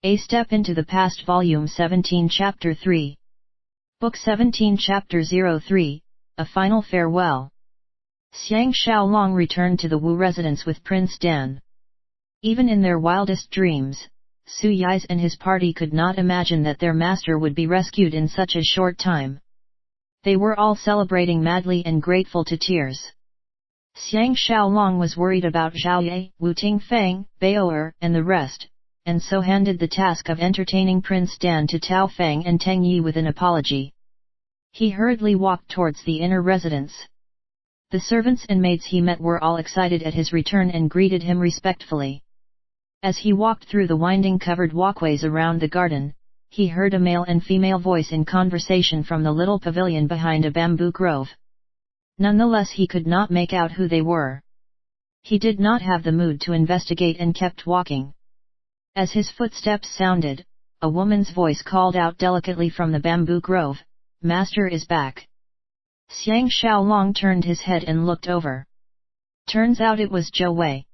A Step into the Past Volume 17 Chapter 3 Book 17 Chapter 03, A Final Farewell. Xiang Xiaolong returned to the Wu residence with Prince Dan. Even in their wildest dreams, Su Yis and his party could not imagine that their master would be rescued in such a short time. They were all celebrating madly and grateful to tears. Xiang Xiaolong was worried about Zhao Ye, Wu Tingfang, Bao'er, and the rest, and so handed the task of entertaining Prince Dan to Tao Fang and Teng Yi with an apology. He hurriedly walked towards the inner residence. The servants and maids he met were all excited at his return and greeted him respectfully. As he walked through the winding covered walkways around the garden, he heard a male and female voice in conversation from the little pavilion behind a bamboo grove. Nonetheless, he could not make out who they were. He did not have the mood to investigate and kept walking. As his footsteps sounded, a woman's voice called out delicately from the bamboo grove, "Master is back." Xiang Xiaolong turned his head and looked over. Turns out it was Zhou Wei.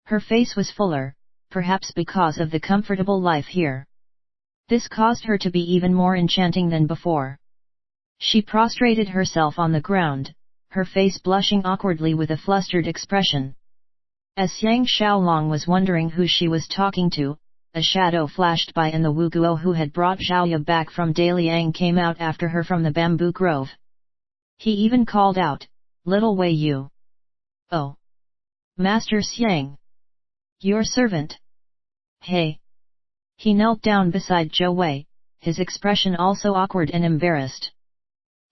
Her face was fuller, perhaps because of the comfortable life here. This caused her to be even more enchanting than before. She prostrated herself on the ground, her face blushing awkwardly with a flustered expression. As Xiang Xiaolong was wondering who she was talking to, a shadow flashed by and the Wu Guo who had brought Zhao Ye back from Daliang came out after her from the bamboo grove. He even called out, "Little Wei Yu." "Oh! Master Xiang! Your servant!" "Hey!" He knelt down beside Zhou Wei, his expression also awkward and embarrassed.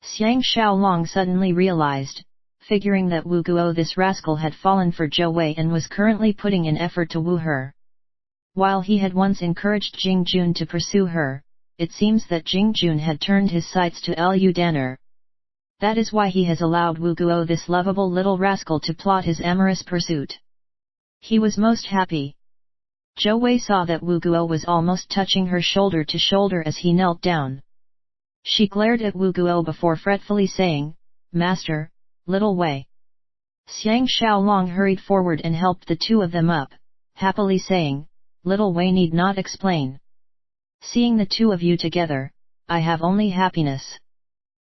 Xiang Xiaolong suddenly realized, figuring that Wu Guo this rascal had fallen for Zhou Wei and was currently putting in effort to woo her. While he had once encouraged Jing Jun to pursue her, it seems that Jing Jun had turned his sights to Liu Dan'er. That is why he has allowed Wu Guo this lovable little rascal to plot his amorous pursuit. He was most happy. Zhou Wei saw that Wu Guo was almost touching her shoulder to shoulder as he knelt down. She glared at Wu Guo before fretfully saying, "Master, Little Wei." Xiang Xiaolong hurried forward and helped the two of them up, happily saying, "Little Wei need not explain. Seeing the two of you together, I have only happiness.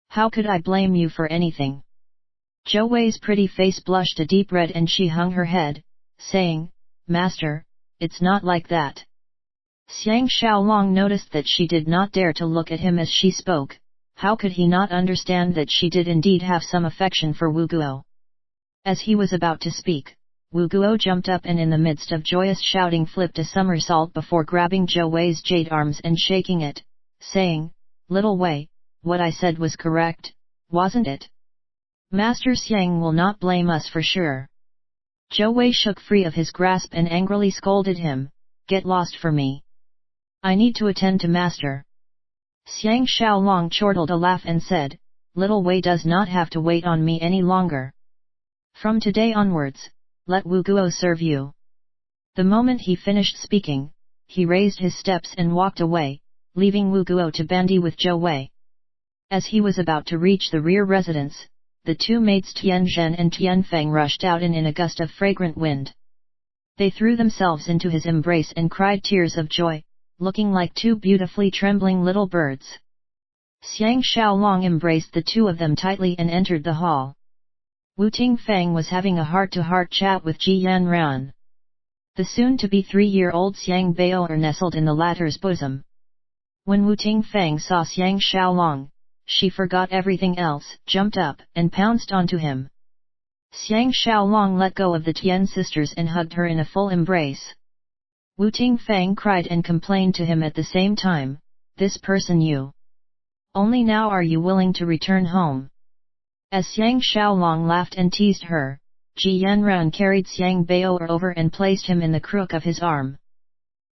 How could I blame you for anything?" Zhou Wei's pretty face blushed a deep red and she hung her head, saying, "Master, it's not like that." Xiang Xiaolong noticed that she did not dare to look at him as she spoke. How could he not understand that she did indeed have some affection for Wu Guo? As he was about to speak, Wu Guo jumped up and in the midst of joyous shouting flipped a somersault before grabbing Zhou Wei's jade arms and shaking it, saying, "Little Wei, what I said was correct, wasn't it? Master Xiang will not blame us for sure." Zhou Wei shook free of his grasp and angrily scolded him, "Get lost for me. I need to attend to Master." Xiang Xiaolong chortled a laugh and said, "Little Wei does not have to wait on me any longer. From today onwards, let Wu Guo serve you." The moment he finished speaking, he raised his steps and walked away, leaving Wu Guo to bandy with Zhou Wei. As he was about to reach the rear residence, the two maids Tianzhen and Tianfeng rushed out in a gust of fragrant wind. They threw themselves into his embrace and cried tears of joy, looking like two beautifully trembling little birds. Xiang Xiaolong embraced the two of them tightly and entered the hall. Wu Tingfang was having a heart-to-heart chat with Ji Yanran. The soon-to-be 3-year-old Xiang Bao'er nestled in the latter's bosom. When Wu Tingfang saw Xiang Xiaolong, she forgot everything else, jumped up, and pounced onto him. Xiang Xiaolong let go of the Tian sisters and hugged her in a full embrace. Wu Tingfang cried and complained to him at the same time, "This person you. Only now are you willing to return home?" As Xiang Xiaolong laughed and teased her, Ji Yanran carried Xiang Bao'er over and placed him in the crook of his arm.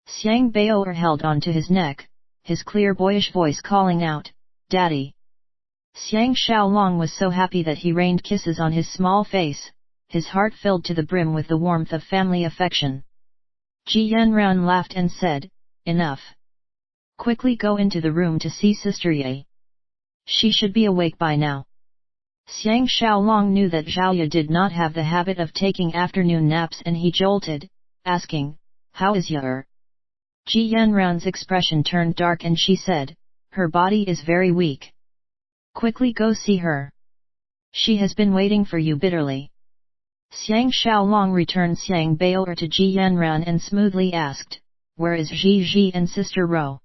Xiang Bao'er held on to his neck, his clear boyish voice calling out, "Daddy." Xiang Xiaolong was so happy that he rained kisses on his small face, his heart filled to the brim with the warmth of family affection. Ji Yanran laughed and said, "Enough. Quickly go into the room to see Sister Ye. She should be awake by now." Xiang Xiaolong knew that Zhao Ye did not have the habit of taking afternoon naps and he jolted, asking, "How is Ye?" Ji Yanran's expression turned dark and she said, "Her body is very weak. Quickly go see her. She has been waiting for you bitterly." Xiang Xiaolong returned Xiang Bao'er to Ji Yanran and smoothly asked, "Where is Ji and Sister Ro?"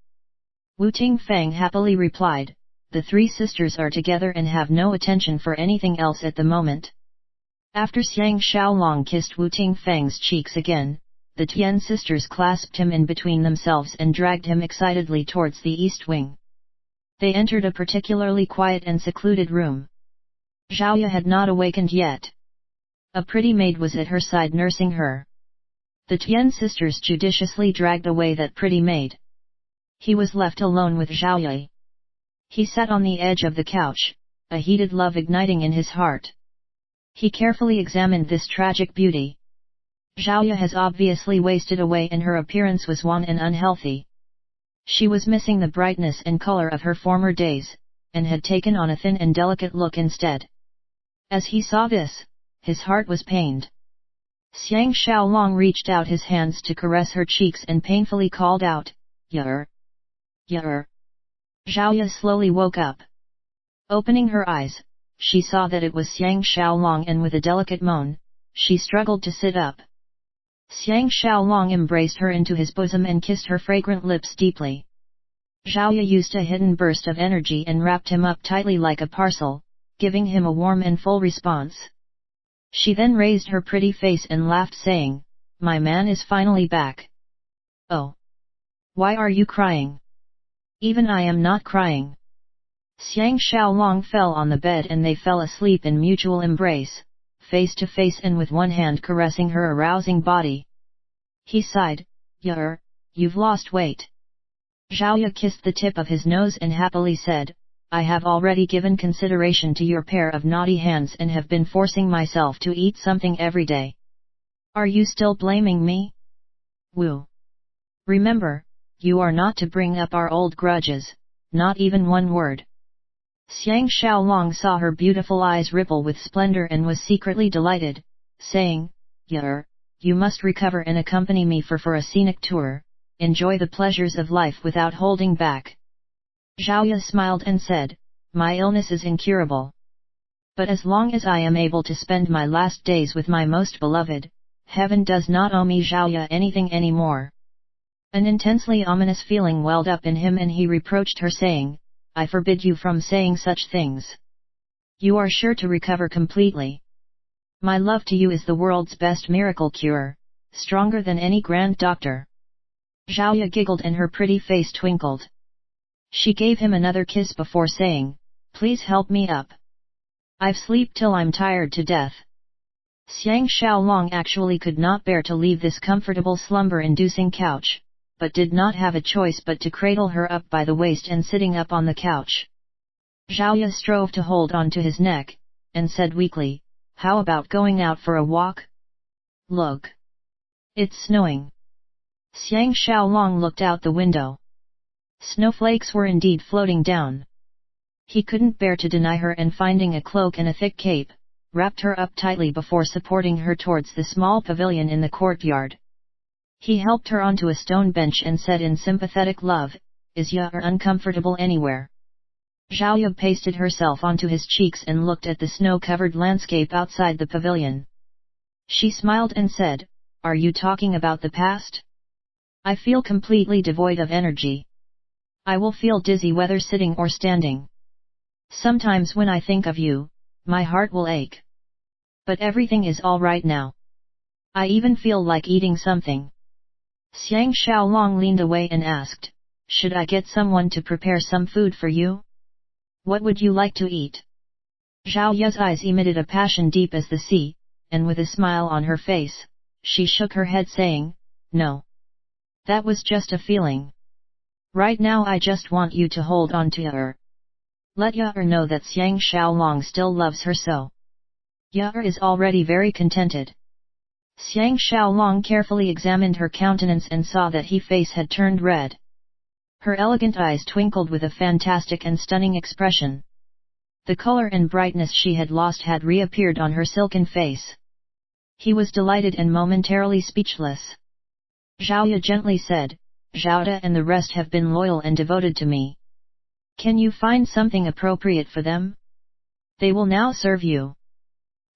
Wu Tingfang happily replied, "The three sisters are together and have no attention for anything else at the moment." After Xiang Xiaolong kissed Wu Tingfang's cheeks again, the Tian sisters clasped him in between themselves and dragged him excitedly towards the east wing. They entered a particularly quiet and secluded room. Zhaoya had not awakened yet. A pretty maid was at her side nursing her. The Tian sisters judiciously dragged away that pretty maid. He was left alone with Zhaoya. He sat on the edge of the couch, a heated love igniting in his heart. He carefully examined this tragic beauty. Zhaoya has obviously wasted away and her appearance was wan and unhealthy. She was missing the brightness and color of her former days, and had taken on a thin and delicate look instead. As he saw this, his heart was pained. Xiang Xiaolong reached out his hands to caress her cheeks and painfully called out, "Yer! Yer!" Zhaoya slowly woke up. Opening her eyes, she saw that it was Xiang Xiaolong and with a delicate moan, she struggled to sit up. Xiang Xiaolong embraced her into his bosom and kissed her fragrant lips deeply. Zhaoya used a hidden burst of energy and wrapped him up tightly like a parcel, giving him a warm and full response. She then raised her pretty face and laughed saying, "My man is finally back." "Oh! Why are you crying?" "Even I am not crying." Xiang Xiaolong fell on the bed and they fell asleep in mutual embrace, face to face and with one hand caressing her arousing body. He sighed, "Yer, you've lost weight." Zhaoya kissed the tip of his nose and happily said, "I have already given consideration to your pair of naughty hands and have been forcing myself to eat something every day. Are you still blaming me?" "Wu. Remember, you are not to bring up our old grudges, not even one word." Xiang Xiaolong saw her beautiful eyes ripple with splendor and was secretly delighted, saying, "Yer, you must recover and accompany me for a scenic tour, enjoy the pleasures of life without holding back." Zhaoya smiled and said, "My illness is incurable. But as long as I am able to spend my last days with my most beloved, heaven does not owe me Zhaoya anything anymore." An intensely ominous feeling welled up in him and he reproached her saying, "I forbid you from saying such things. You are sure to recover completely. My love to you is the world's best miracle cure, stronger than any grand doctor." Zhaoya giggled and her pretty face twinkled. She gave him another kiss before saying, "Please help me up. I've slept till I'm tired to death." Xiang Xiaolong actually could not bear to leave this comfortable slumber-inducing couch, but did not have a choice but to cradle her up by the waist and sitting up on the couch. Zhaoya strove to hold on to his neck, and said weakly, "How about going out for a walk? Look! It's snowing." Xiang Xiaolong looked out the window. Snowflakes were indeed floating down. He couldn't bear to deny her and finding a cloak and a thick cape, wrapped her up tightly before supporting her towards the small pavilion in the courtyard. He helped her onto a stone bench and said in sympathetic love, "Is ya uncomfortable anywhere?" Zhaoya pasted herself onto his cheeks and looked at the snow-covered landscape outside the pavilion. She smiled and said, "Are you talking about the past? I feel completely devoid of energy. I will feel dizzy whether sitting or standing. Sometimes when I think of you, my heart will ache. But everything is all right now. I even feel like eating something." Xiang Xiaolong leaned away and asked, "Should I get someone to prepare some food for you? What would you like to eat?" Zhaoya's eyes emitted a passion deep as the sea, and with a smile on her face, she shook her head saying, "No. That was just a feeling. Right now I just want you to hold on to her. Let Yer know that Xiang Xiaolong still loves her so." Yer is already very contented. Xiang Xiaolong carefully examined her countenance and saw that her face had turned red. Her elegant eyes twinkled with a fantastic and stunning expression. The color and brightness she had lost had reappeared on her silken face. He was delighted and momentarily speechless. Zhaoya gently said, Zhao De and the rest have been loyal and devoted to me. Can you find something appropriate for them? They will now serve you.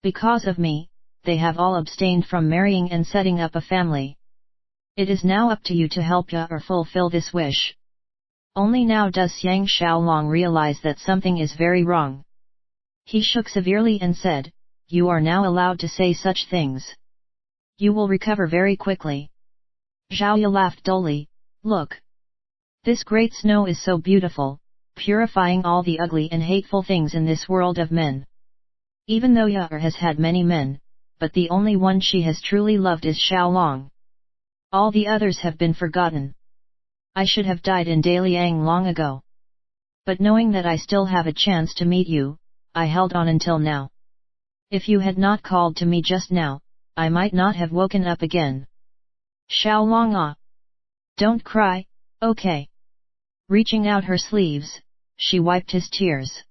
Because of me, they have all abstained from marrying and setting up a family. It is now up to you to help Ya or fulfill this wish. Only now does Xiang Xiaolong realize that something is very wrong. He shook severely and said, "You are now allowed to say such things. You will recover very quickly." Zhao Ya laughed dully, "Look. This great snow is so beautiful, purifying all the ugly and hateful things in this world of men. Even though Ya has had many men, but the only one she has truly loved is Xiaolong. All the others have been forgotten. I should have died in Daliang long ago. But knowing that I still have a chance to meet you, I held on until now. If you had not called to me just now, I might not have woken up again." Xiaolong ah! Don't cry, okay? Reaching out her sleeves, she wiped his tears.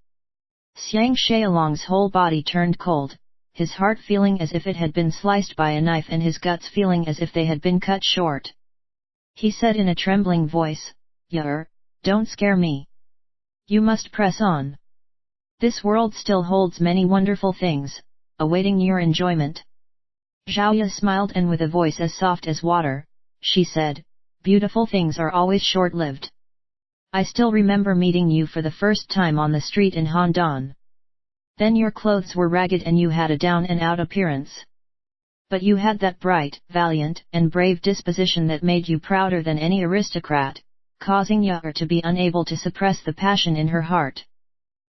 Xiang Xiaolong's whole body turned cold, his heart feeling as if it had been sliced by a knife and his guts feeling as if they had been cut short. He said in a trembling voice, "Ya, don't scare me. You must press on. This world still holds many wonderful things, awaiting your enjoyment." Zhao Ya smiled and with a voice as soft as water, she said, "Beautiful things are always short-lived. I still remember meeting you for the first time on the street in Handan. Then your clothes were ragged and you had a down-and-out appearance. But you had that bright, valiant, and brave disposition that made you prouder than any aristocrat, causing Ya to be unable to suppress the passion in her heart."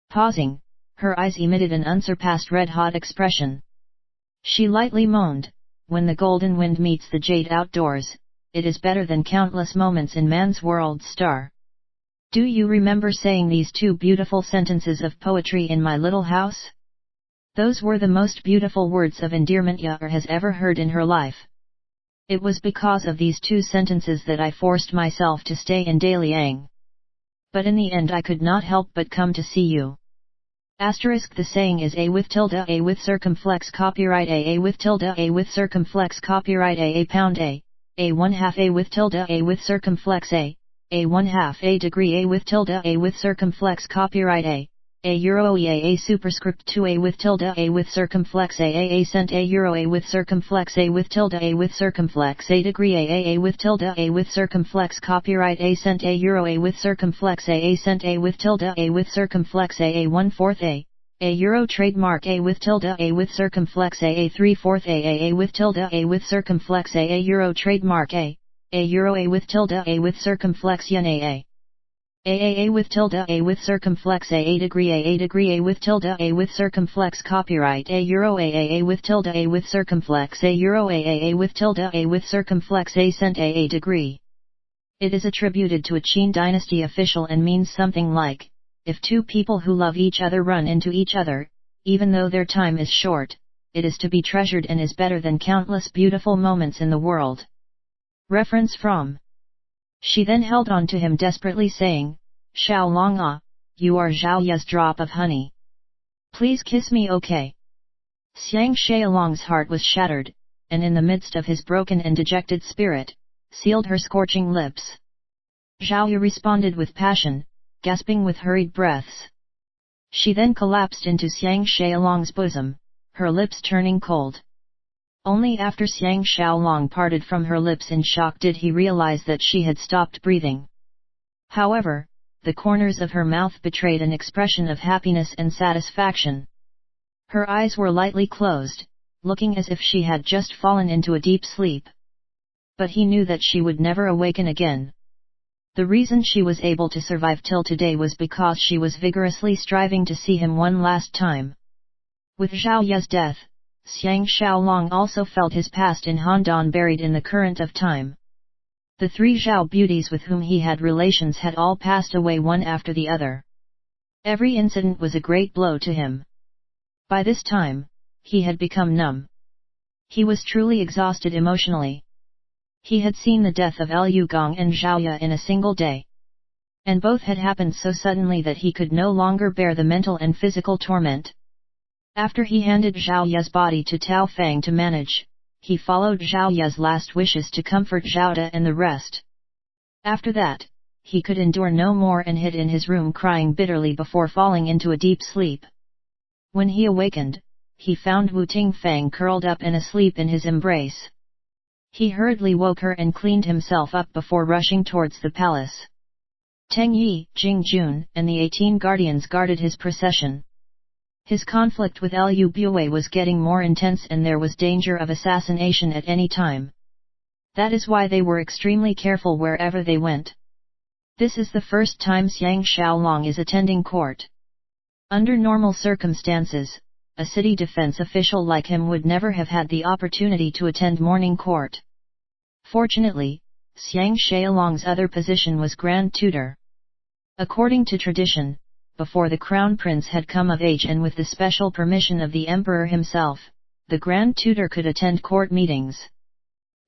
Pausing, her eyes emitted an unsurpassed red-hot expression. She lightly moaned, "When the golden wind meets the jade outdoors, it is better than countless moments in man's world star. Do you remember saying these two beautiful sentences of poetry in my little house? Those were the most beautiful words of endearment Ya has ever heard in her life. It was because of these two sentences that I forced myself to stay in Daliang. But in the end I could not help but come to see you." Asterisk the saying is A with tilde A with circumflex copyright A with tilde A with circumflex copyright A pound A 1/2 A with tilde A with circumflex A 1/2 A degree A with tilde A with circumflex copyright A euro A superscript 2 A with tilde A with circumflex A cent A euro A with circumflex A with tilde A with circumflex A degree A with tilde A with circumflex copyright A cent A euro A with circumflex A cent A with tilde A with circumflex A 1/4 A euro trademark A with tilde A with circumflex A 3/4 A with tilde A with circumflex A euro trademark A euro A with tilde A with circumflex yen A with tilde A with circumflex A degree A with tilde A with circumflex copyright A euro A with tilde A with circumflex A euro A with tilde A with circumflex A cent A degree. It is attributed to a Qin dynasty official and means something like, if two people who love each other run into each other, even though their time is short, it is to be treasured and is better than countless beautiful moments in the world. Reference from. She then held on to him desperately saying, "Xiaolong ah, you are Zhao Ya's drop of honey. Please kiss me okay?" Xiang Xiaolong's heart was shattered, and in the midst of his broken and dejected spirit, sealed her scorching lips. Zhao Ya responded with passion, gasping with hurried breaths. She then collapsed into Xiang Xiaolong's bosom, her lips turning cold. Only after Xiang Xiaolong parted from her lips in shock did he realize that she had stopped breathing. However, the corners of her mouth betrayed an expression of happiness and satisfaction. Her eyes were lightly closed, looking as if she had just fallen into a deep sleep. But he knew that she would never awaken again. The reason she was able to survive till today was because she was vigorously striving to see him one last time. With Zhao Ya's death, Xiang Xiaolong also felt his past in Handan buried in the current of time. The three Zhao beauties with whom he had relations had all passed away one after the other. Every incident was a great blow to him. By this time, he had become numb. He was truly exhausted emotionally. He had seen the death of Liu Gong and Zhao Ya in a single day. And both had happened so suddenly that he could no longer bear the mental and physical torment. After he handed Zhao Ya's body to Tao Fang to manage, he followed Zhao Ya's last wishes to comfort Zhao De and the rest. After that, he could endure no more and hid in his room crying bitterly before falling into a deep sleep. When he awakened, he found Wu Tingfang curled up and asleep in his embrace. He hurriedly woke her and cleaned himself up before rushing towards the palace. Teng Yi, Jing Jun, and the 18 guardians guarded his procession. His conflict with Liu Bui was getting more intense and there was danger of assassination at any time. That is why they were extremely careful wherever they went. This is the first time Xiang Xiaolong is attending court. Under normal circumstances, a city defense official like him would never have had the opportunity to attend morning court. Fortunately, Xiang Xiaolong's other position was Grand Tutor. According to tradition, before the Crown Prince had come of age and with the special permission of the Emperor himself, the Grand Tutor could attend court meetings.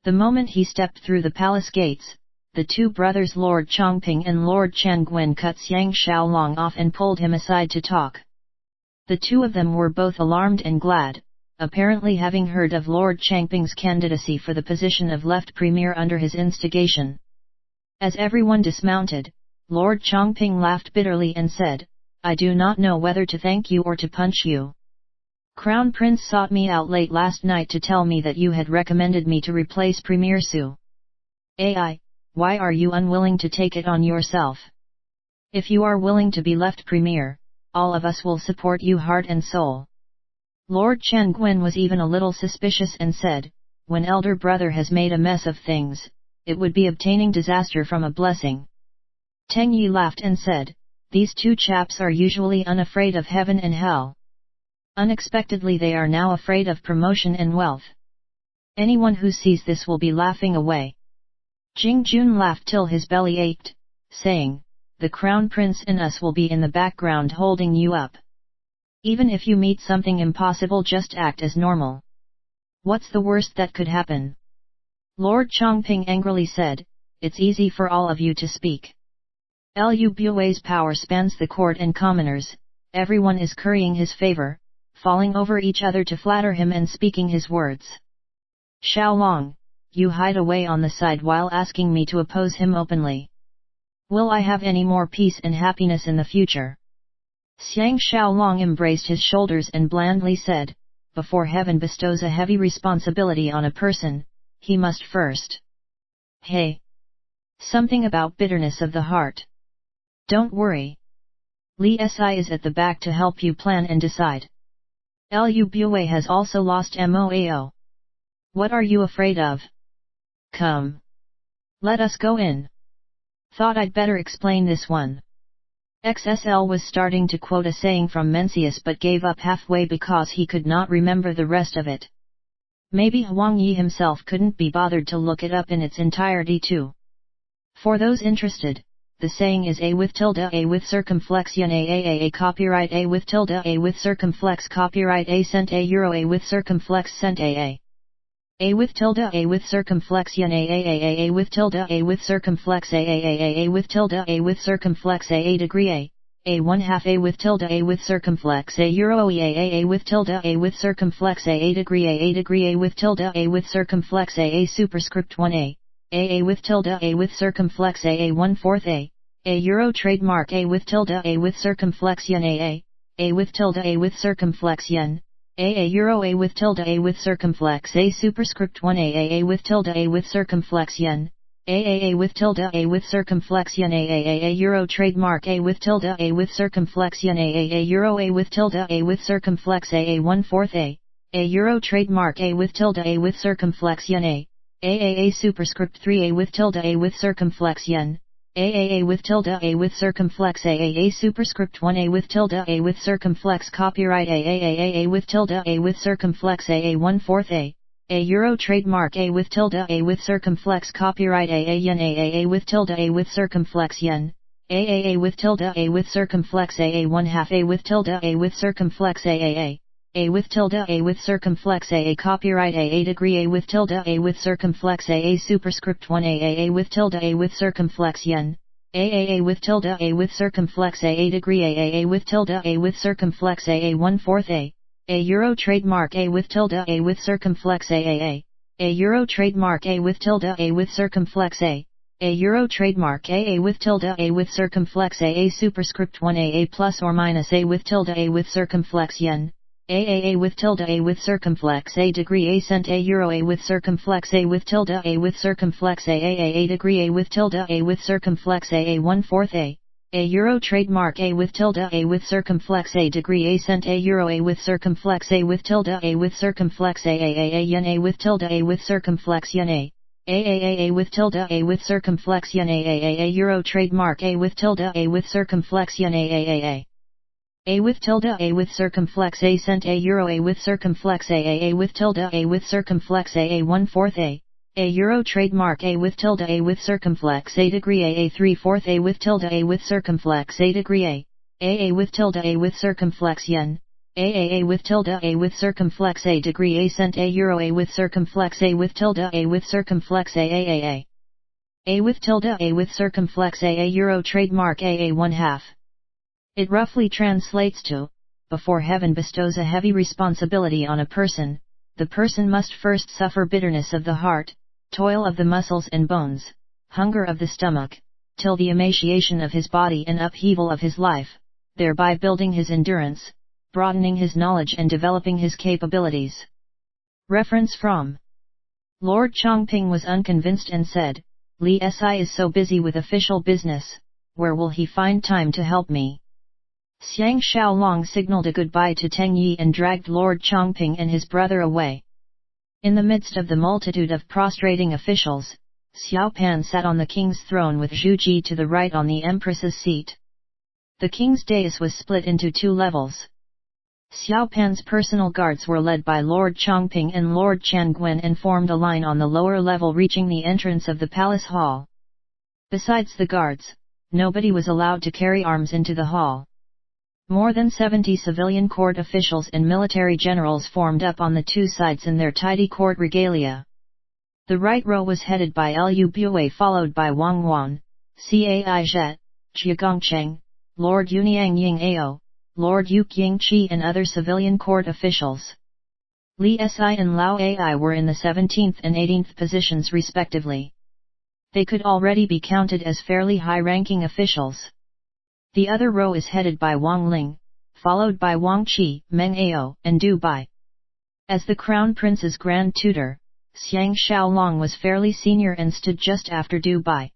The moment he stepped through the palace gates, the two brothers Lord Chongping and Lord Changwen cut Xiang Xiaolong off and pulled him aside to talk. The two of them were both alarmed and glad, apparently having heard of Lord Changping's candidacy for the position of left premier under his instigation. As everyone dismounted, Lord Chongping laughed bitterly and said, "I do not know whether to thank you or to punch you. Crown Prince sought me out late last night to tell me that you had recommended me to replace Premier Su. Ai, why are you unwilling to take it on yourself? If you are willing to be left premier, all of us will support you heart and soul." Lord Changwen was even a little suspicious and said, "When elder brother has made a mess of things, it would be obtaining disaster from a blessing." Teng Yi laughed and said, "These two chaps are usually unafraid of heaven and hell. Unexpectedly they are now afraid of promotion and wealth. Anyone who sees this will be laughing away." Jing Jun laughed till his belly ached, saying, "The Crown Prince and us will be in the background holding you up. Even if you meet something impossible, just act as normal. What's the worst that could happen?" Lord Chongping angrily said, "It's easy for all of you to speak. Liu Bui's power spans the court and commoners, everyone is currying his favor, falling over each other to flatter him and speaking his words. Xiaolong, you hide away on the side while asking me to oppose him openly. Will I have any more peace and happiness in the future?" Xiang Xiaolong embraced his shoulders and blandly said, "Before heaven bestows a heavy responsibility on a person, he must first. Hey! Something about bitterness of the heart. Don't worry. Li Si is at the back to help you plan and decide. Liu Bui has also lost Moao. What are you afraid of? Come. Let us go in. Thought I'd better explain this one." XSL was starting to quote a saying from Mencius but gave up halfway because he could not remember the rest of it. Maybe Huang Yi himself couldn't be bothered to look it up in its entirety too. For those interested, the saying is A with tilde A with circumflexion A copyright A with tilde A with circumflex copyright A cent A euro A with circumflex cent A with tilde A with circumflexion A with tilde A with circumflex A with tilde A with circumflex A degree A 1/2 A with tilde A with circumflex A euro A with tilde A with circumflex A degree A with tilde A with circumflex A superscript 1 A with tilde A with circumflex A 1/4 A euro trademark A with tilde A with circumflexion A with tilde A with circumflexion A euro A with tilde A with circumflex A superscript 1 A with tilde A with circumflexion A with tilde A with circumflexion A euro trademark A with tilde A with circumflexion A euro A with tilde A with circumflex A 1/4 A euro trademark A with tilde A with circumflexion A superscript 3 A with tilde A with circumflexion A with tilde A with circumflex A superscript 1 A with tilde A with circumflex copyright A with tilde A with circumflex A 1/4 A euro trademark A with tilde A with circumflex copyright A with tilde A with circumflexion A with tilde A with circumflex A 1/2 A with tilde A with circumflex A with tilde A with circumflex A copyright A degree A with tilde A with circumflex A superscript 1 A with tilde A with circumflexion A with tilde A with circumflex A degree A with tilde A with circumflex A 1/4 A euro trademark A with tilde A with circumflex A euro trademark A with tilde A with circumflex A A Euro trademark AA with tilde A with circumflex AA superscript 1 AA plus or minus A with tilde A with circumflex yen, AAA with tilde A with circumflex A degree A cent A Euro A with circumflex A with tilde A with circumflex A degree A with tilde A with circumflex AA 1/4 A Euro trademark A with tilde A with circumflex A degree A cent A Euro A with circumflex A with tilde A with circumflex A yen A with tilde A with circumflex yen A with tilde A with circumflex yen A Euro trademark A with tilde A with circumflex yen A with tilde A with circumflex A cent A Euro A with circumflex A with tilde A with circumflex AA 1/4 A Euro trademark A with tilde A with circumflex A degree AA 3/4 A with tilde A with circumflex A degree A with tilde A with circumflex yen, AAA with tilde A with circumflex A degree A cent A Euro A with circumflex A with tilde A with circumflex A with tilde A with circumflex A Euro trademark AA 1/2. It roughly translates to, before heaven bestows a heavy responsibility on a person, the person must first suffer bitterness of the heart, toil of the muscles and bones, hunger of the stomach, till the emaciation of his body and upheaval of his life, thereby building his endurance, broadening his knowledge and developing his capabilities. Reference from Lord Chongping was unconvinced and said, Li Si is so busy with official business, where will he find time to help me? Xiang Xiaolong signaled a goodbye to Teng Yi and dragged Lord Chongping and his brother away. In the midst of the multitude of prostrating officials, Xiao Pan sat on the king's throne with Zhu Ji to the right on the empress's seat. The king's dais was split into 2 levels. Xiao Pan's personal guards were led by Lord Chongping and Lord Changwen and formed a line on the lower level reaching the entrance of the palace hall. Besides the guards, nobody was allowed to carry arms into the hall. More than 70 civilian court officials and military generals formed up on the 2 sides in their tidy court regalia. The right row was headed by Liu Bue followed by Wang Wan, Cai Zhet, Jia Gongcheng, Lord Yuniang Ying Ao, Lord Yu Qingqi and other civilian court officials. Li Si and Lao Ai were in the 17th and 18th positions respectively. They could already be counted as fairly high-ranking officials. The other row is headed by Wang Ling, followed by Wang Qi, Meng Ao, and Du Bai. As the Crown Prince's grand tutor, Xiang Xiaolong was fairly senior and stood just after Du Bai.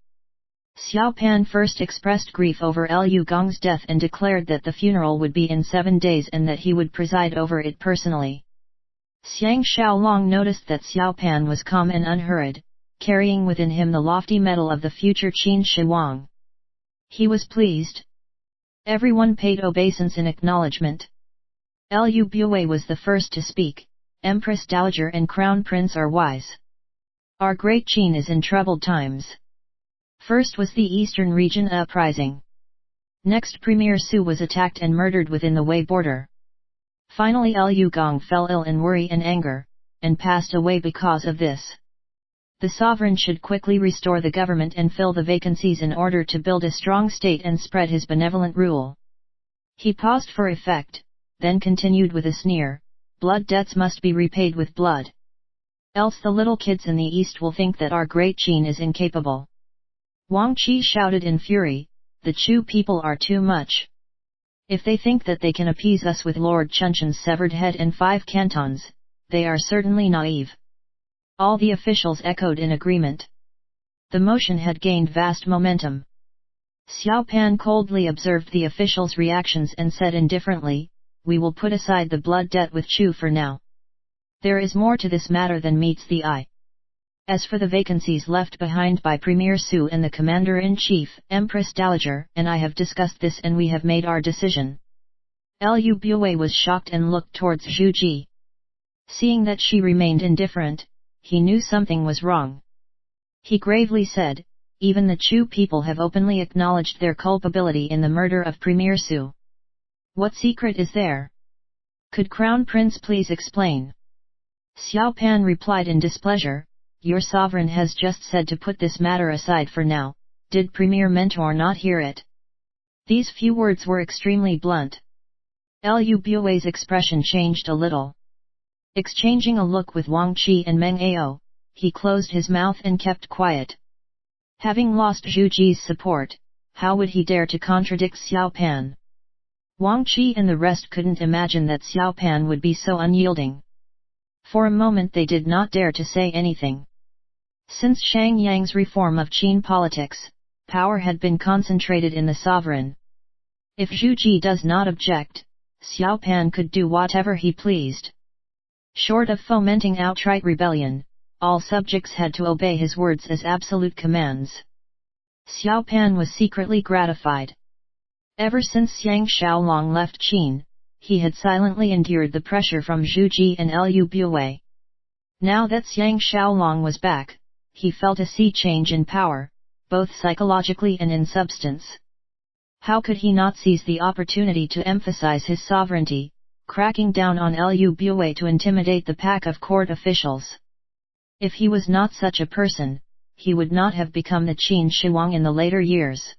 Xiao Pan first expressed grief over Liu Gong's death and declared that the funeral would be in 7 days and that he would preside over it personally. Xiang Xiaolong noticed that Xiao Pan was calm and unhurried, carrying within him the lofty mettle of the future Qin Shi Huang. He was pleased. Everyone paid obeisance in acknowledgement. Liu Bue was the first to speak. Empress Dowager and Crown Prince are wise. Our great Qin is in troubled times. First was the eastern region uprising. Next Premier Su was attacked and murdered within the Wei border. Finally Liu Gong fell ill in worry and anger, and passed away because of this. The sovereign should quickly restore the government and fill the vacancies in order to build a strong state and spread his benevolent rule. He paused for effect, then continued with a sneer, blood debts must be repaid with blood. Else the little kids in the east will think that our great Qin is incapable. Wang Qi shouted in fury, the Chu people are too much. If they think that they can appease us with Lord Chunchen's severed head and 5 cantons, they are certainly naive. All the officials echoed in agreement. The motion had gained vast momentum. Xiao Pan coldly observed the officials' reactions and said indifferently, we will put aside the blood debt with Chu for now. There is more to this matter than meets the eye. As for the vacancies left behind by Premier Su and the Commander-in-Chief, Empress Dowager, and I have discussed this and we have made our decision. Liu Bue was shocked and looked towards Zhu Ji. Seeing that she remained indifferent, he knew something was wrong. He gravely said, even the Chu people have openly acknowledged their culpability in the murder of Premier Su. What secret is there? Could Crown Prince please explain? Xiao Pan replied in displeasure, your sovereign has just said to put this matter aside for now, did Premier Mentor not hear it? These few words were extremely blunt. Liu Bue's expression changed a little. Exchanging a look with Wang Qi and Meng Ao, he closed his mouth and kept quiet. Having lost Zhu Ji's support, how would he dare to contradict Xiao Pan? Wang Qi and the rest couldn't imagine that Xiao Pan would be so unyielding. For a moment they did not dare to say anything. Since Shang Yang's reform of Qin politics, power had been concentrated in the sovereign. If Zhu Ji does not object, Xiao Pan could do whatever he pleased. Short of fomenting outright rebellion, all subjects had to obey his words as absolute commands. Xiao Pan was secretly gratified. Ever since Xiang Xiaolong left Qin, he had silently endured the pressure from Zhu Ji and Liu Buwei. Now that Xiang Xiaolong was back, he felt a sea change in power, both psychologically and in substance. How could he not seize the opportunity to emphasize his sovereignty, cracking down on Liu Buwei to intimidate the pack of court officials? If he was not such a person, he would not have become the Qin Shi Huang in the later years.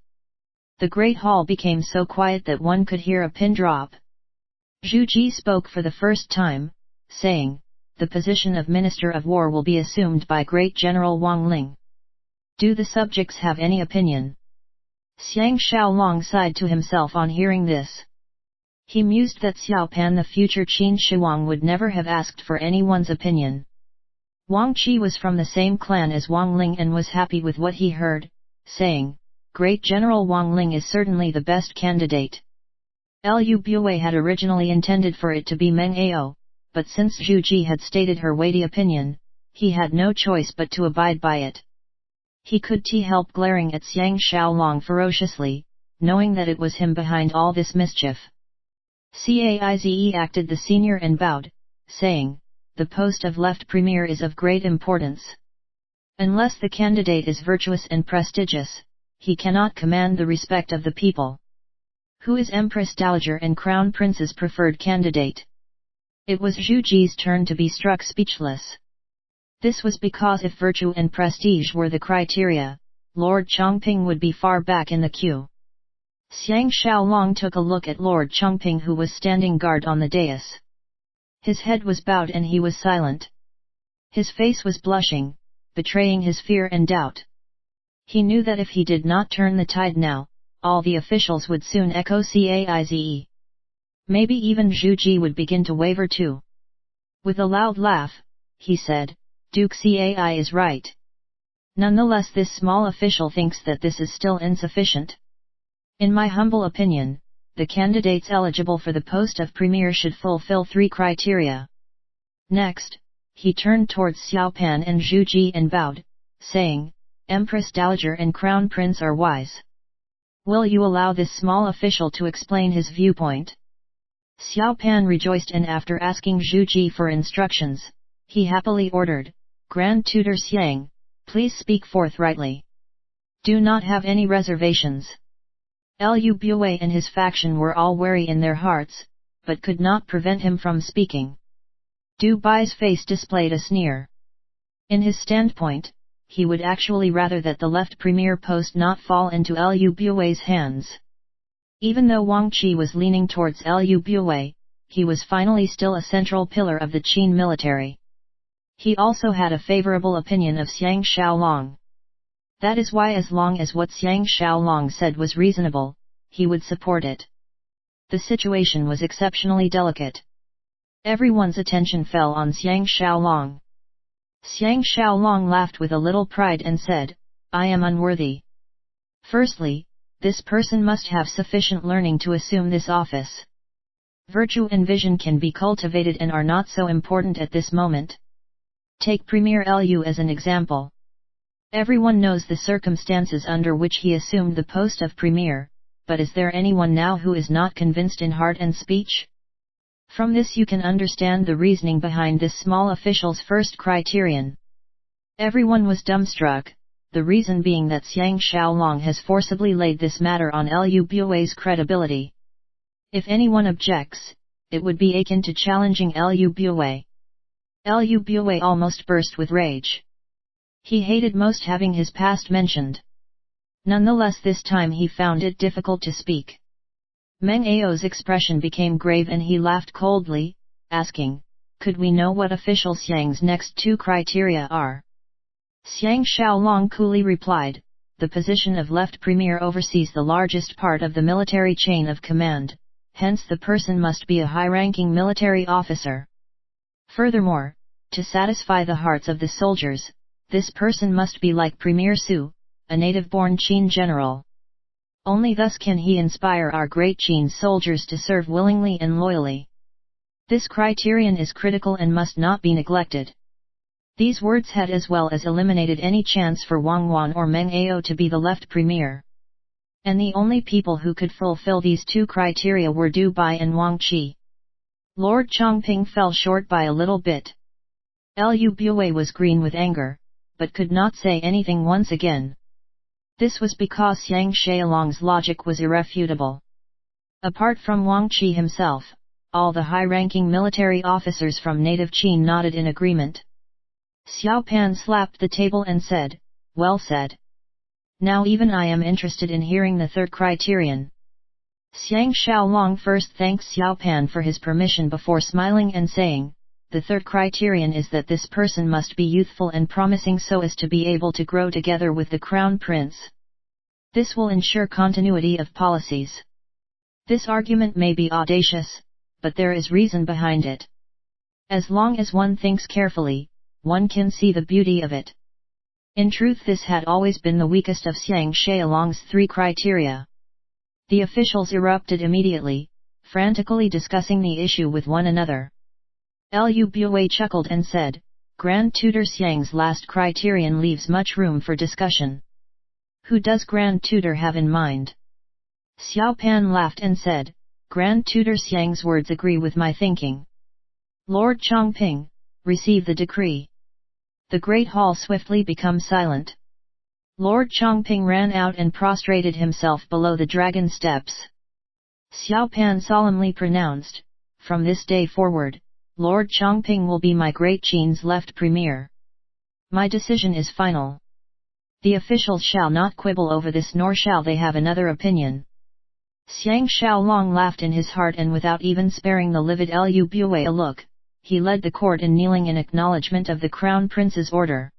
The great hall became so quiet that one could hear a pin drop. Zhu Ji spoke for the first time, saying, "The position of Minister of War will be assumed by Great General Wang Ling. Do the subjects have any opinion?" Xiang Xiaolong sighed to himself on hearing this. He mused that Xiao Pan, the future Qin Shi Huang, would never have asked for anyone's opinion. Wang Qi was from the same clan as Wang Ling and was happy with what he heard, saying, "Great General Wang Ling is certainly the best candidate." Liu Buwei had originally intended for it to be Meng Ao, but since Zhu Ji had stated her weighty opinion, he had no choice but to abide by it. He could help glaring at Xiang Xiaolong ferociously, knowing that it was him behind all this mischief. Caize acted the senior and bowed, saying, "The post of left premier is of great importance. Unless the candidate is virtuous and prestigious, he cannot command the respect of the people. Who is Empress Dowager and Crown Prince's preferred candidate?" It was Zhu Ji's turn to be struck speechless. This was because if virtue and prestige were the criteria, Lord Chongping would be far back in the queue. Xiang Xiaolong took a look at Lord Chongping, who was standing guard on the dais. His head was bowed and he was silent. His face was blushing, betraying his fear and doubt. He knew that if he did not turn the tide now, all the officials would soon echo Caize. Maybe even Zhu Ji would begin to waver too. With a loud laugh, he said, "Duke Cai is right. Nonetheless, this small official thinks that this is still insufficient. In my humble opinion, the candidates eligible for the post of premier should fulfill 3 criteria." Next, he turned towards Xiao Pan and Zhu Ji and bowed, saying, "Empress Dowager and Crown Prince are wise. Will you allow this small official to explain his viewpoint?" Xiao Pan rejoiced, and after asking Zhu Ji for instructions, he happily ordered, "Grand Tutor Xiang, please speak forthrightly. Do not have any reservations." Liu Buwei and his faction were all wary in their hearts, but could not prevent him from speaking. Du Bai's face displayed a sneer. In his standpoint, he would actually rather that the left premier post not fall into Liu Buwei's hands. Even though Wang Qi was leaning towards Liu Buwei, he was finally still a central pillar of the Qin military. He also had a favorable opinion of Xiang Xiaolong. That is why, as long as what Xiang Xiaolong said was reasonable, he would support it. The situation was exceptionally delicate. Everyone's attention fell on Xiang Xiaolong. Xiang Xiaolong laughed with a little pride and said, "I am unworthy. Firstly, this person must have sufficient learning to assume this office. Virtue and vision can be cultivated and are not so important at this moment. Take Premier Liu as an example. Everyone knows the circumstances under which he assumed the post of premier, but is there anyone now who is not convinced in heart and speech?" From this you can understand the reasoning behind this small official's first criterion. Everyone was dumbstruck, the reason being that Xiang Xiaolong has forcibly laid this matter on Liu Buwei's credibility. If anyone objects, it would be akin to challenging Liu Buwei. Liu Buwei almost burst with rage. He hated most having his past mentioned. Nonetheless, this time he found it difficult to speak. Meng Ao's expression became grave and he laughed coldly, asking, "Could we know what official Xiang's next 2 criteria are?" Xiang Xiaolong coolly replied, the position of left premier oversees the largest part of the military chain of command, hence the person must be a high-ranking military officer. Furthermore, to satisfy the hearts of the soldiers, this person must be like Premier Su, a native-born Qin general. Only thus can he inspire our great Qin soldiers to serve willingly and loyally. This criterion is critical and must not be neglected. These words had as well as eliminated any chance for Wang Wan or Meng Ao to be the left premier. And the only people who could fulfill these two criteria were Du Bai and Wang Qi. Lord Chongping fell short by a little bit. Liu Bui was green with anger, but could not say anything once again. This was because Xiang Xiaolong's logic was irrefutable. Apart from Wang Qi himself, all the high-ranking military officers from native Qin nodded in agreement. Xiao Pan slapped the table and said, "Well said. Now even I am interested in hearing the third criterion." Xiang Xiaolong first thanked Xiao Pan for his permission before smiling and saying, "The third criterion is that this person must be youthful and promising so as to be able to grow together with the Crown Prince. This will ensure continuity of policies." This argument may be audacious, but there is reason behind it. As long as one thinks carefully, one can see the beauty of it. In truth, this had always been the weakest of Xiang Xiaolong's three criteria. The officials erupted immediately, frantically discussing the issue with one another. Liu Bui chuckled and said, "Grand Tutor Xiang's last criterion leaves much room for discussion. Who does Grand Tutor have in mind?" Xiao Pan laughed and said, "Grand Tutor Xiang's words agree with my thinking. Lord Chongping, receive the decree." The great hall swiftly became silent. Lord Chongping ran out and prostrated himself below the dragon steps. Xiao Pan solemnly pronounced, "From this day forward, Lord Chongping will be my great Qin's left premier. My decision is final. The officials shall not quibble over this, nor shall they have another opinion." Xiang Xiaolong laughed in his heart, and without even sparing the livid Liu Bui a look, he led the court in kneeling in acknowledgement of the Crown Prince's order.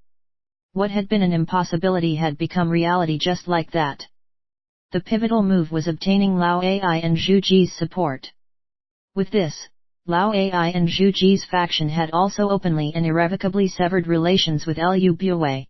What had been an impossibility had become reality just like that. The pivotal move was obtaining Lao Ai and Zhu Ji's support. With this, Lao Ai and Zhu Ji's faction had also openly and irrevocably severed relations with Liu Bui.